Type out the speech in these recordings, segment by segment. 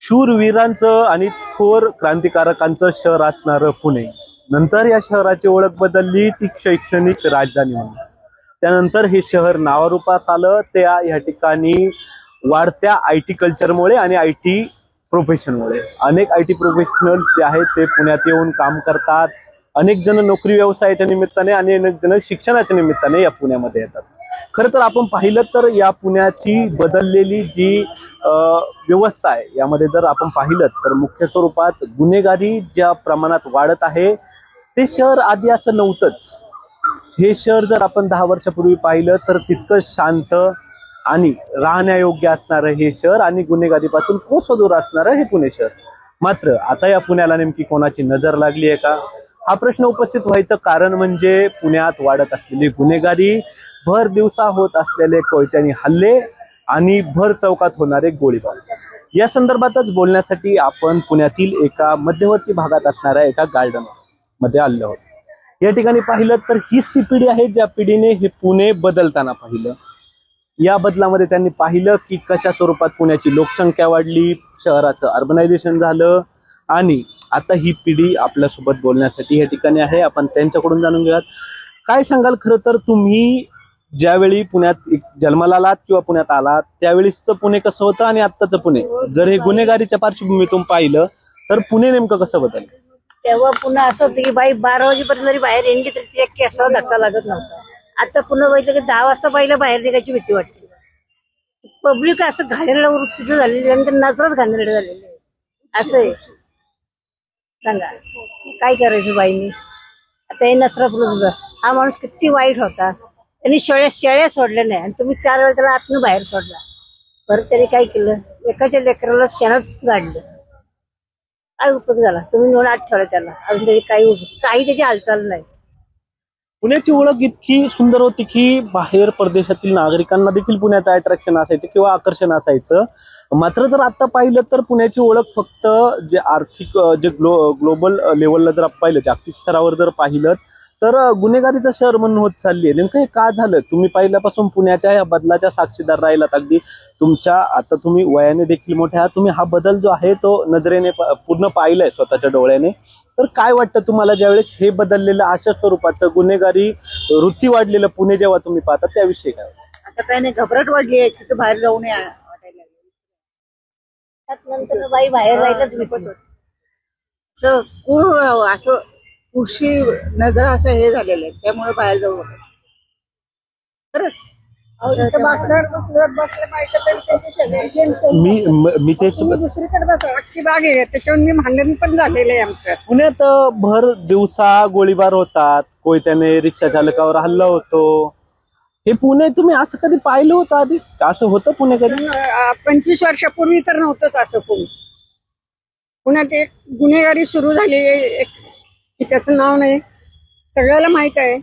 शूरवीरांचं आणि थोर क्रांतिकारकांचं शहर असणारं पुणे, नंतर या शहराची ओळख बदलली ती शैक्षणिक राजधानी म्हणून. त्यानंतर हे शहर नावारूपास आलं त्या या ठिकाणी वाढत्या IT कल्चरमुळे आणि IT प्रोफेशनमुळे. अनेक IT प्रोफेशनल जे आहेत ते पुण्यात येऊन काम करतात. अनेक जण नोकरी व्यवसायाच्या निमित्ताने आणि अनेक जण शिक्षणाच्या निमित्ताने या पुण्यामध्ये येतात. खरं तर आपण पाहिलं तर या पुण्याची बदललेली जी व्यवस्था आहे यामध्ये जर आपण पाहिलं तर मुख्य स्वरूपात गुन्हेगारी ज्या प्रमाणात वाढत आहे ते शहर आधी असं नव्हतंच. हे शहर जर आपण 10 वर्षापूर्वी पाहिलं तर तितकं शांत आणि राहण्यायोग्य असणारं हे शहर आणि गुन्हेगारीपासून कोसो दूर असणारं हे पुणे शहर. मात्र आता या पुण्याला नेमकी कोणाची नजर लागली आहे का हा प्रश्न उपस्थित व्हायचं कारण म्हणजे पुण्यात वाढत असलेली गुन्हेगारी, भर दिवसा होत असलेले कोयत्यानी हल्ले आणि भर चौकात होणारे गोळीबार. या संदर्भातच बोलण्यासाठी आपण पुण्यातील एका मध्यवर्ती भागात असणाऱ्या एका गार्डन मध्ये आलो आहोत. या ठिकाणी पाहिलं तर हीच ती पिढी आहे ज्या पिढीने हे पुणे बदलताना पाहिलं. या बदलामध्ये त्यांनी पाहिलं की कशा स्वरूपात पुण्याची लोकसंख्या वाढली, शहराचं अर्बनायझेशन झालं आणि आता ही पिढी आपल्यासोबत बोलण्यासाठी या ठिकाणी आहे. आपण त्यांच्याकडून जाणून घेऊयात. काय सांगाल, खरं तर तुम्ही ज्यावेळी पुण्यात जन्माला आलात किंवा पुण्यात आलात त्यावेळीचं पुणे कसं होतं आणि आत्ताचं पुणे जर हे गुन्हेगारीच्या पार्श्वभूमीतून पाहिलं तर पुणे नेमकं कसं बदललं? तेव्हा पुन्हा असं होतं की बाई 12 वाजेपर्यंत जरी बाहेर येणली तरी तिच्या केसावर धक्का लागत नव्हता. आता पुन्हा बघितलं की 10 वाजता पहिलं बाहेर निघायची भीती वाटते. पब्लिक असं घाणेरड्या वृत्तीचं झालेली आहे, नजरच घाणेरडे झालेली आहे. असं आहे. सांगा काय करायचं बाईनी? आता हे नसरापूरच हा माणूस किती वाईट होता. त्यांनी शेळ्या सोडल्या नाही आणि तुम्ही 4 वेळा त्याला आतनं बाहेर सोडला. बरं त्यांनी काय केलं, एकाच्या लेकराला शेणात गाडलं. काय उपयोग झाला? तुम्ही नेऊन आत ठेवलं त्याला, अजून तरी काही त्याची हालचाल नाही. पुण्याची ओळख इतकी सुंदर होती की बाहेर परदेशातील नागरिकांना देखील पुण्याचं अट्रॅक्शन असायचं किंवा आकर्षण असायचं. मात्र जर आता पाहिलं तर पुण्याची ओळख फक्त जे आर्थिक जे ग्लोबल लेवलला जर आपण पाहिलं, जागतिक स्तरावर जर पाहिलं तर गुन्हेगारीचं शहर म्हणून होत चालली आहे. नेमकं हे का झालं? तुम्ही पहिल्यापासून पुण्याच्या या बदलाच्या साक्षीदार राहिलात. अगदी तुमच्या आता तुम्ही वयाने देखील मोठे आहात. तुम्ही हा बदल जो आहे तो नजरेने पूर्ण पाहिलाय स्वतःच्या डोळ्याने. तर काय वाटतं तुम्हाला ज्यावेळेस हे बदललेलं अशा स्वरूपाचं गुन्हेगारी वृत्ती वाढलेलं पुणे जेव्हा तुम्ही पाहता त्याविषयी काय? आता काय नाही, घबराट वाढली आहे, तिथे बाहेर जाऊ नये वाटायला लागली. नंतर बाई बाहेर जायलाच विकत असं कूळ असं खुशी नजर असं हे झालेलं आहे, त्यामुळे बाहेर जाऊ वाटत. खरंच मी तेच दुसरीकडे बसवा की बाग आहे त्याच्यावर मी भांडण पण झालेलं आहे आमचं. पुण्यात भर दिवसा गोळीबार होतात, कोयत्याने रिक्षा चालकावर हल्ला होतो. हे पुणे तुम्ही असं कधी पाहिलं होतं आधी? असं होतं पुणे कधी? 25 वर्षापूर्वी तर नव्हतंच असं पुणे. पुण्यात एक गुन्हेगारी सुरू झाली आहे, त्याचं नाव नाही सगळ्याला माहित आहे.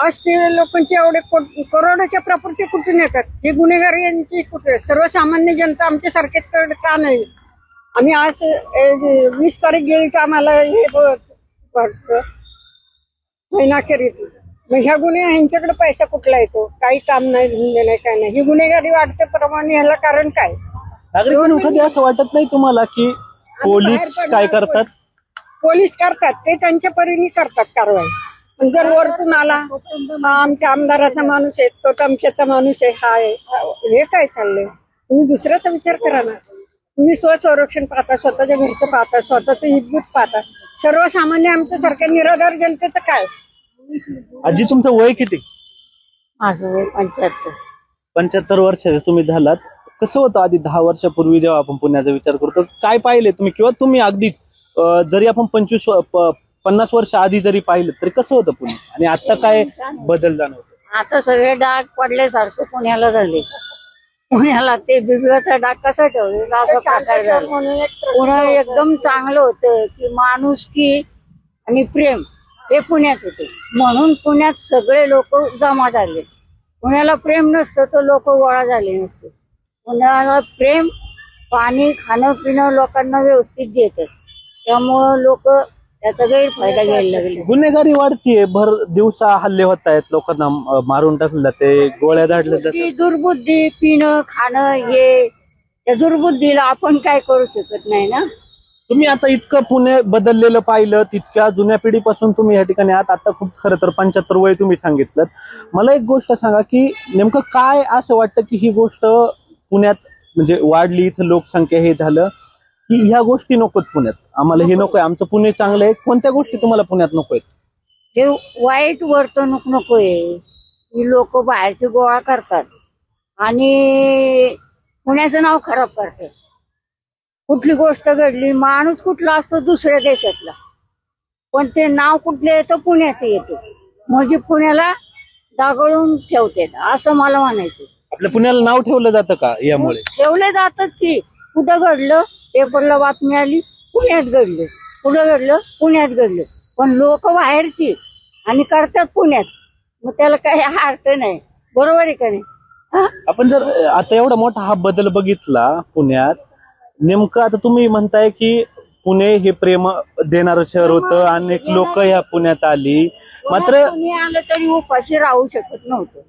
असते लोकांचे एवढे करोडाच्या प्रॉपर्टी कुठून येतात? ही गुन्हेगारी यांची कुठे? सर्वसामान्य जनता आमच्या सारखेच का नाही? आम्ही आज 20 तारीख गेली तर आम्हाला हे वाटतं महिनाखेरीत. मग ह्या गुन्हे ह्यांच्याकडे पैसा कुठला येतो? काही काम नाही, धंदे नाही, काय नाही. ही गुन्हेगारी वाढते प्रमाणे ह्याला कारण काय? नागरिकांना कधी असं वाटत नाही तुम्हाला की पोलीस काय करतात? पोलीस करतात ते त्यांच्या परीने करतात कारवाई. पण जर वरतून आला आमच्या आमदाराचा माणूस आहे, तो टमक्याचा माणूस आहे, हा आहे, हे काय चाललंय? तुम्ही दुसऱ्याचा विचार करा ना. तुम्ही स्वसंरक्षण पाहता, स्वतःच्या घरचं पाहता, स्वतःचं हितगुज पाहता. सर्वसामान्य आमच्या सारख्या निराधार जनतेचं काय? आजी तुमचं वय किती? माझं वय 75. 75 वर्षाचे तुम्ही झालात. कसं होतं आधी 10 वर्षापूर्वी जेव्हा आपण पुण्याचा विचार करतो? काय पाहिले तुम्ही? किंवा तुम्ही अगदी जरी आपण 50 वर्ष आधी जरी पाहिलं तरी कसं होतं पुणे आणि आता काय बदल जाणवतो? आता सगळे डाग पडल्यासारखं पुण्याला झाले. पुण्याला ते बिबिओचा डाग कसा ठेवलेला असं प्रकार झाला. पुणे एकदम चांगलं होतं की माणुसकी आणि प्रेम हे पुण्यात होते, म्हणून पुण्यात सगळे लोक जमा झाले. पुण्याला प्रेम नसतं तर लोक गोळा झाले नसते. पुण्याला प्रेम, पाणी, खाणं पिणं लोकांना व्यवस्थित देतात, त्यामुळं लोक त्याचा गैरफायदा घ्यायला लागले. गुन्हेगारी वाढतीये, भर दिवसा हल्ले होत आहेत, लोकांना मारून टाकलं, ते गोळ्या झाडल्या जातात. दुर्बुद्धी, पिणं खाणं हे त्या दुर्बुद्धीला आपण काय करू शकत नाही ना. तुम्ही आता इतकं पुणे बदललेलं पाहिलं, तितक्या जुन्या पिढीपासून तुम्ही या ठिकाणी आहात. आता खूप खरं तर 75 वय तुम्ही सांगितलं. मला एक गोष्ट सांगा की नेमकं काय असं वाटतं की ही गोष्ट पुण्यात म्हणजे वाढली, इथं लोकसंख्या हे झालं की ह्या गोष्टी नकोत पुण्यात, आम्हाला हे नकोय, आमचं पुणे चांगलं आहे. कोणत्या गोष्टी तुम्हाला पुण्यात नकोय? हे वाईट वर्तणूक नकोय. ही लोक बाहेरचे गोळा करतात आणि पुण्याचं नाव खराब करतात. कुठली गोष्ट घडली, माणूस कुठला असतो दुसऱ्या देशातला, पण ते नाव कुठले येतं, पुण्याचं येतं. म्हणजे पुण्याला डागळून ठेवतात असं मला म्हणायचं. आपल्या पुण्याला नाव ठेवलं जातं का यामुळे? ठेवले जातात की कुठं घडलं, पेपरला बातमी आली पुण्यात घडलं, कुठं घडलं पुण्यात घडलं, पण लोक बाहेरची आणि करतात पुण्यात. मग त्याला काही अर्थ नाही. बरोबर आहे का नाही? आपण जर आता एवढा मोठा हा बदल बघितला पुण्यात, नेमकं आता तुम्ही म्हणताय की पुणे हे प्रेम देणारं शहर होतं, अनेक लोक ह्या पुण्यात आली, मात्र कोणी आलं तरी उपाशी राहू शकत नव्हतं.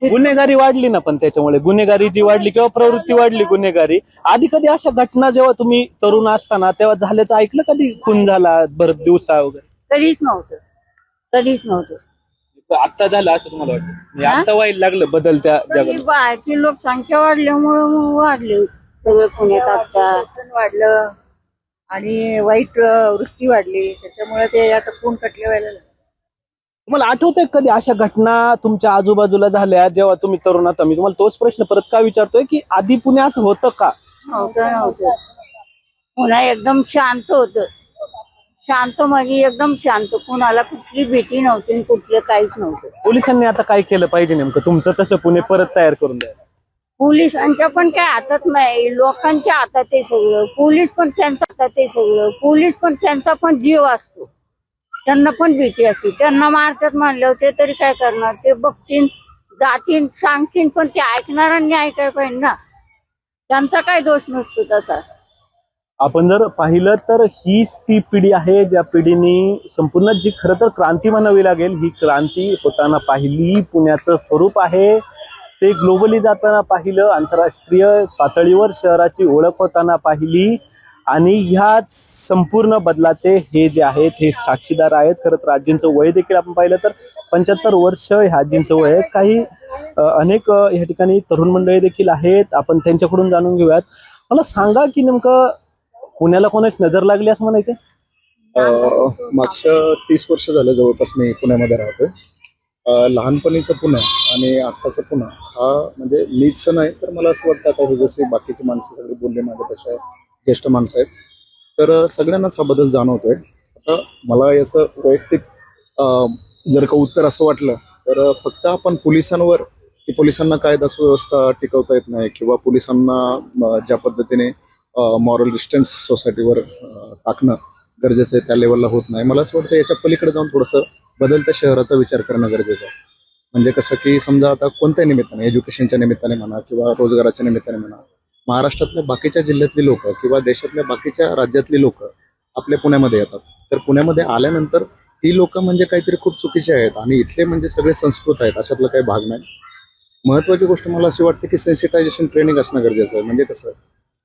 गुन्हेगारी वाढली ना. पण त्याच्यामुळे गुन्हेगारी जी वाढली किंवा प्रवृत्ती वाढली गुन्हेगारी. आधी कधी अशा घटना जेव्हा तुम्ही तरुण असताना तेव्हा झाल्याचं ऐकलं? कधी खून झाला भर दिवसा वगैरे? कधीच नव्हतं, कधीच नव्हतं. आता झालं असं तुम्हाला वाटतं? म्हणजे आता व्हायला लागलं बदलत्या पण ही जगात? बाहेरची लोकसंख्या वाढल्यामुळे मग वाढले सगळं पुण्यात. आता व्यसन वाढलं आणि वाईट वृत्ती वाढली, त्याच्यामुळे ते आता खून खटले व्हायला लागले. तुम्हाला आठवतंय कधी अशा घटना तुमच्या आजूबाजूला झाल्या जेव्हा तुम्ही तरुण होता? मी तुम्हाला तोच प्रश्न परत का विचारतोय की आधी पुणे असं होतं का? नव्हतं. पुन्हा एकदम शांत होतं. शांत म्हणजे एकदम शांत. कुणाला कुठली भीती नव्हती आणि कुठलं काहीच नव्हतं. पोलिसांनी आता काय केलं पाहिजे नेमकं तुमचं तसं पुणे परत तयार करून द्या? पोलिसांच्या पण काय हातात नाही, लोकांच्या हातात आहे सगळं. पोलीस पण त्यांच्या हातात आहे सगळं. पोलीस पण त्यांचा पण जीव असतो, त्यांना पण भीती असते. त्यांना मारतात म्हणल्यावर ते तरी काय करणार? ते बघतील, जातील, सांगतील, पण ते ऐकणाऱ्यांनी ऐकायला पाहिजे ना. त्यांचा काय दोष नसतो तसा. आपण जर पाहिलं तर हीच ती पिढी आहे ज्या पिढीने संपूर्ण जी खरं तर क्रांती म्हणावी लागेल, ही क्रांती होताना पाहिली. पुण्याचं स्वरूप आहे ते ग्लोबली जाताना पाहिलं, आंतरराष्ट्रीय पातळीवर शहराची ओळख होताना पाहिली. आणि ह्या संपूर्ण बदलाचे हे जे आहेत हे साक्षीदार आहेत. खरं तर आजींचं वय देखील आपण पाहिलं तर 75 वर्ष ह्या आजींचं वय आहे. काही अनेक ह्या ठिकाणी तरुण मंडळी देखील आहेत, आपण त्यांच्याकडून जाणून घेऊयात. मला सांगा की नेमकं पुण्याला कोणाची नजर लागली असं म्हणायचं? मागच्या 30 वर्ष झालं जवळपास मी पुण्यामध्ये राहतोय. लहानपणीचं पुणे आणि आत्ताचं पुणे हा म्हणजे मीच नाही तर मला असं वाटतं आता हे जसे बाकीची माणसं सगळे बोलले माझ्यापेक्षा ज्येष्ठ माणसं आहेत तर सगळ्यांनाच हा बदल जाणवतोय. आता मला याचं वैयक्तिक जर का उत्तर असं वाटलं तर फक्त आपण पोलिसांवर की पोलिसांना कायदा सुव्यवस्था टिकवता येत नाही किंवा पोलिसांना ज्या पद्धतीने मॉरल डिस्टन्स सोसायटीवर टाकणं गरजेचं आहे त्या लेवलला होत नाही. मला असं वाटतं याच्या पलीकडे जाऊन थोडंसं बदलत्या शहराचा विचार करणं गरजेचं आहे. म्हणजे कसं की समजा आता कोणत्याही निमित्ताने, एज्युकेशनच्या निमित्ताने म्हणा किंवा रोजगाराच्या निमित्ताने म्हणा, महाराष्ट्रातल्या बाकीच्या जिल्ह्यातली लोक किंवा देशातल्या बाकीच्या राज्यातली लोक आपल्या पुण्यामध्ये येतात. तर पुण्यामध्ये आल्यानंतर ती लोक म्हणजे काहीतरी खूप चुकीचे आहेत आणि इथले म्हणजे सगळे संस्कृत आहेत अशातला काही भाग नाही. महत्वाची गोष्ट मला अशी वाटते की सेन्सिटायझेशन ट्रेनिंग असणं गरजेचं आहे. म्हणजे कसं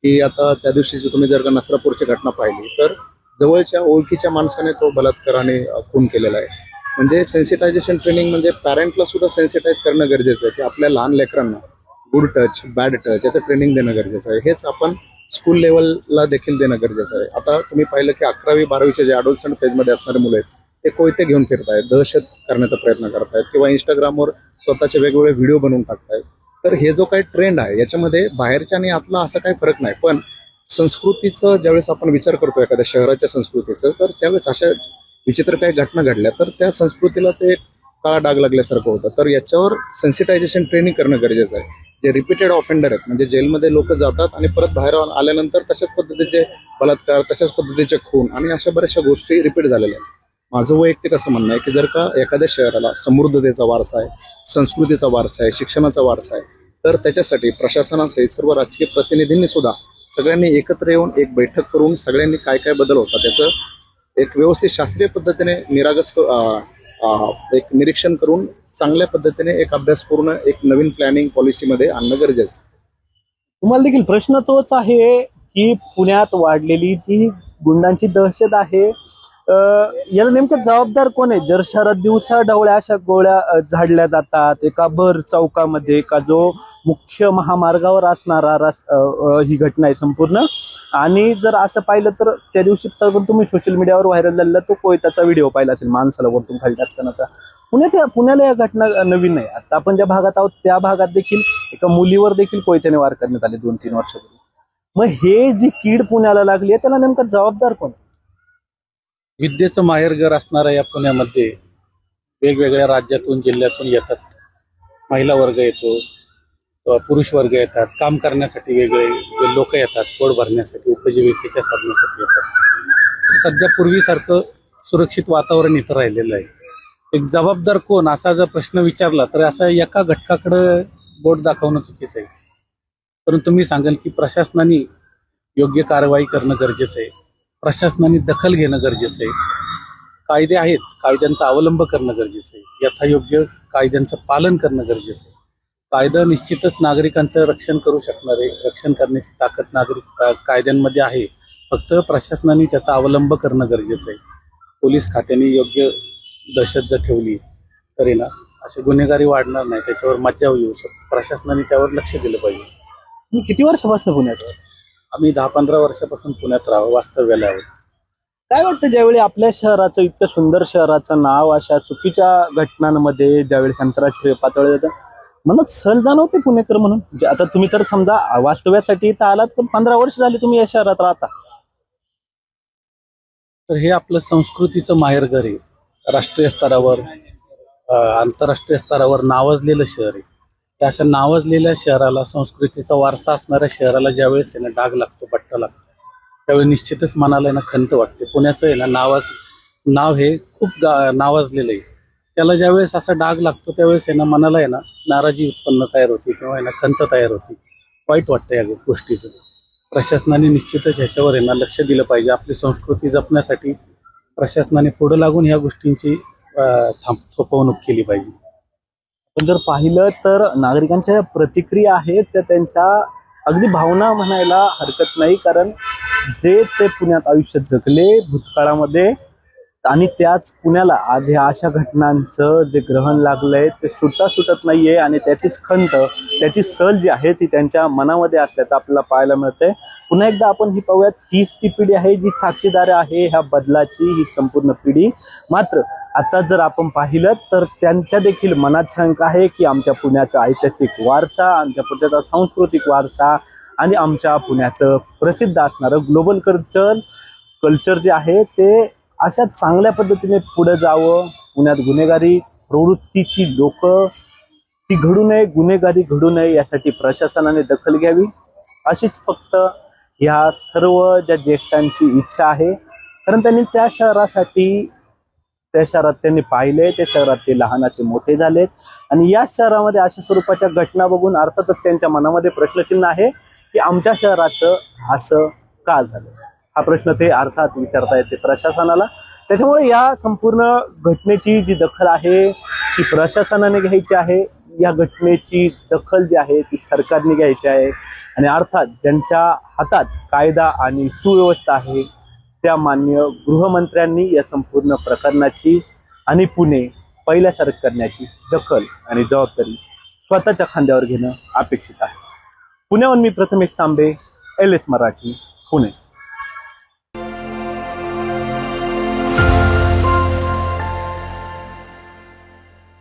की आता त्या दिवशीची तुम्ही जर का नसरापूरची घटना पाहिली तर जवळच्या ओळखीच्या माणसाने तो बलात्काराने खून केलेला आहे. म्हणजे सेन्सिटायझेशन ट्रेनिंग म्हणजे पॅरेंटला सुद्धा सेन्सिटाईज करणं गरजेचं आहे की आपल्या लहान लेकरांना गुड टच, बॅड टच याचं ट्रेनिंग देणं गरजेचं आहे. हेच आपण स्कूल लेवलला देखील देणं गरजेचं आहे. आता तुम्ही पाहिलं की 11वी 12वीचे जे अडोलसंट फेजमध्ये असणारे मुलं आहेत ते कोयते घेऊन फिरतायत, दहशत करण्याचा प्रयत्न करतायत किंवा इंस्टाग्रामवर स्वतःचे वेगवेगळे व्हिडिओ बनवून टाकतायत. तर हे जो काही ट्रेंड आहे याच्यामध्ये बाहेरच्या आणि आतला असा काही फरक नाही. पण संस्कृतीचं ज्यावेळेस आपण विचार करतो एखाद्या शहराच्या संस्कृतीचं तर त्यावेळेस अशा विचित्र काही घटना घडल्या तर त्या संस्कृतीला ते काळा डाग लागल्यासारखं होतं. तर याच्यावर सेन्सिटायझेशन ट्रेनिंग करणं गरजेचं आहे. जे रिपीटेड ऑफेंडर आहेत म्हणजे जेलमध्ये लोक जातात आणि परत बाहेर आल्यानंतर तशाच पद्धतीचे बलात्कार, तशाच पद्धतीचे खून आणि अशा बऱ्याचशा गोष्टी रिपीट झालेल्या आहेत. माझं वैयक्तिक असं म्हणणं आहे की जर का एखाद्या शहराला समृद्धतेचा वारसा आहे, संस्कृतीचा वारसा आहे, शिक्षणाचा वारसा आहे तर त्याच्यासाठी प्रशासनासहित सर्व राजकीय प्रतिनिधींनी सुद्धा सगळ्यांनी एकत्र येऊन एक बैठक करून सगळ्यांनी काय काय बदल होता त्याचं एक व्यवस्थित शास्त्रीय पद्धतीने एक निरीक्षण करून चांगल्या पद्धतीने एक अभ्यास करून एक नवीन प्लॅनिंग पॉलिसीमध्ये आणणं गरजेचं. तुम्हाला देखील प्रश्न तोच आहे की पुण्यात वाढलेली जी गुंडांची दहशत आहे, याला नेमकं जबाबदार कोण आहे? जर शहरात दिवसा ढवळ्या अशा गोळ्या झाडल्या जातात एका भर चौकामध्ये, का जो मुख्य महामार्गावर असणारा ही घटना आहे संपूर्ण. आणि जर असं पाहिलं तर त्या दिवशी तुम्ही सोशल मीडियावर व्हायरल झालेला तो कोयताचा व्हिडिओ पाहिला असेल, माणसाला वरतून खाली टाकतानाचा. पुण्याला या घटना नवीन नाही. आता आपण ज्या भागात आहोत त्या भागात देखील एका मुलीवर देखील कोयत्याने वार करण्यात आले 2-3 वर्षापूर्वी. मग हे जी कीड पुण्याला लागली आहे त्याला नेमका जबाबदार कोण? विद्येचं माहेरघर असणाऱ्या या पुण्यामध्ये वेगवेगळ्या राज्यातून जिल्ह्यातून येतात. महिला वर्ग येतो, पुरुष वर्ग येतात, काम करण्यासाठी वेगळे लोक येतात, पोट भरण्यासाठी, उपजीविकेच्या साधनासाठी येतात. सध्या पूर्वीसारखं सुरक्षित वातावरण इथं राहिलेलं आहे. एक जबाबदार कोण असा जर प्रश्न विचारला तर असा एका घटकाकडे बोट दाखवणं चुकीचं आहे. परंतु मी सांगेल की प्रशासनाने योग्य कारवाई करणं गरजेचं आहे. प्रशासनाने दखल घेणं गरजेचं आहे. कायदे आहेत, कायद्यांचा अवलंब करणं गरजेचं आहे. यथायोग्य कायद्यांचं पालन करणं गरजेचं आहे. कायदा निश्चितच नागरिकांचं रक्षण करू शकणारे, रक्षण करण्याची ताकद कायद्यांमध्ये आहे. फक्त प्रशासनाने त्याचा अवलंब करणं गरजेचं आहे. पोलीस खात्याने योग्य दहशत जर ठेवली तरी ना असे गुन्हेगारी वाढणार नाही, त्याच्यावर मज्जाव येऊ शकतो. प्रशासनाने त्यावर लक्ष दिलं पाहिजे. तुम्ही किती वर्षापासून पुण्यात आहात? आम्ही 10-15 वर्षापासून पुण्यात वास्तव्याला आहोत. काय वाटतं ज्यावेळी आपल्या शहराचं, इतकं सुंदर शहराचं नाव अशा चुकीच्या घटनांमध्ये ज्यावेळी आंतरराष्ट्रीय पातळीवर येतं, मनात सल जाणवते पुणेकर म्हणून? आता तुम्ही तर समजा वास्तव्यासाठी इथं आलात, पण 15 वर्ष झाली तुम्ही या शहरात राहता. तर हे आपलं संस्कृतीचं माहेरघर आहे. राष्ट्रीय स्तरावर आंतरराष्ट्रीय स्तरावर नावाजलेलं शहर आहे. त्या अशा नावाजलेल्या शहराला, संस्कृतीचा वारसा असणाऱ्या शहराला ज्यावेळेस आहे ना डाग लागतो, पट्टा लागतो, त्यावेळी निश्चितच मनाला आहे ना खंत वाटते. पुण्याचं आहे ना नाव हे खूप नावाजलेलं आहे. त्याला ज्यावेळेस असा डाग लागतो त्यावेळेस आहे ना मनाला आहे ना नाराजी उत्पन्न तयार होती किंवा आहे ना खंत तयार होती. वाईट वाटतं या गोष्टीचं. प्रशासनाने निश्चितच ह्याच्यावर आहे ना लक्ष दिलं पाहिजे. आपली संस्कृती जपण्यासाठी प्रशासनाने पुढे लागून ह्या गोष्टींची थोपवणूक केली पाहिजे. पण जर पाहिलं तर नागरिकांच्या प्रतिक्रिया आहेत त्या त्यांच्या अगदी भावना म्हणायला हरकत नाही, कारण जे ते पुण्यात आयुष्य जगले भूतकाळामध्ये आणि त्याच पुण्याला आज ह्या अशा घटनांचं जे ग्रहण लागलंय ते सुटत नाहीये. आणि त्याचीच खंत, त्याची सल जी आहे ती त्यांच्या मनामध्ये असल्याचं आपल्याला पाहायला मिळतंय. पुन्हा एकदा आपण ही पाहूयात, हीच ती पिढी आहे जी साक्षीदार आहे ह्या बदलाची, ही संपूर्ण पिढी. मात्र आता जर आपण पाहिलं तर त्यांच्या देखील मनात शंका आहे की आमच्या पुण्याचा ऐतिहासिक वारसा, आमच्या पुण्याचा सांस्कृतिक वारसा आणि आमच्या पुण्याचं प्रसिद्ध असणारं ग्लोबल कल्चर जे आहे ते अशा चांगल्या पद्धतीने पुढे जावं. पुण्यात गुन्हेगारी प्रवृत्तीची लोक ती घडू नये, गुन्हेगारी घडू नये यासाठी प्रशासनाने दखल घ्यावी, अशीच फक्त ह्या सर्व ज्या ज्येष्ठांची इच्छा आहे. कारण त्यांनी त्या शहरात त्यांनी पाहिले, त्या शहरात ते लहानाचे मोठे झालेत आणि या शहरामध्ये अशा स्वरूपाच्या घटना बघून अर्थातच त्यांच्या मनामध्ये प्रश्नचिन्ह आहे की आमच्या शहराचं असं का झालं. हा प्रश्न ते अर्थात विचारता येते प्रशासनाला. त्याच्यामुळे या संपूर्ण घटनेची जी दखल आहे ती प्रशासनाने घ्यायची आहे. या घटनेची दखल जी आहे ती सरकारने घ्यायची आहे. आणि अर्थात ज्यांच्या हातात कायदा आणि सुव्यवस्था आहे त्या माननीय गृहमंत्र्यांनी या संपूर्ण प्रकरणाची आणि पुणे पहिल्यासारखं करण्याची दखल आणि जबाबदारी स्वतःच्या खांद्यावर घेणं अपेक्षित आहे. पुण्याहून मी प्रथमेश तांबे, LS मराठी, पुणे.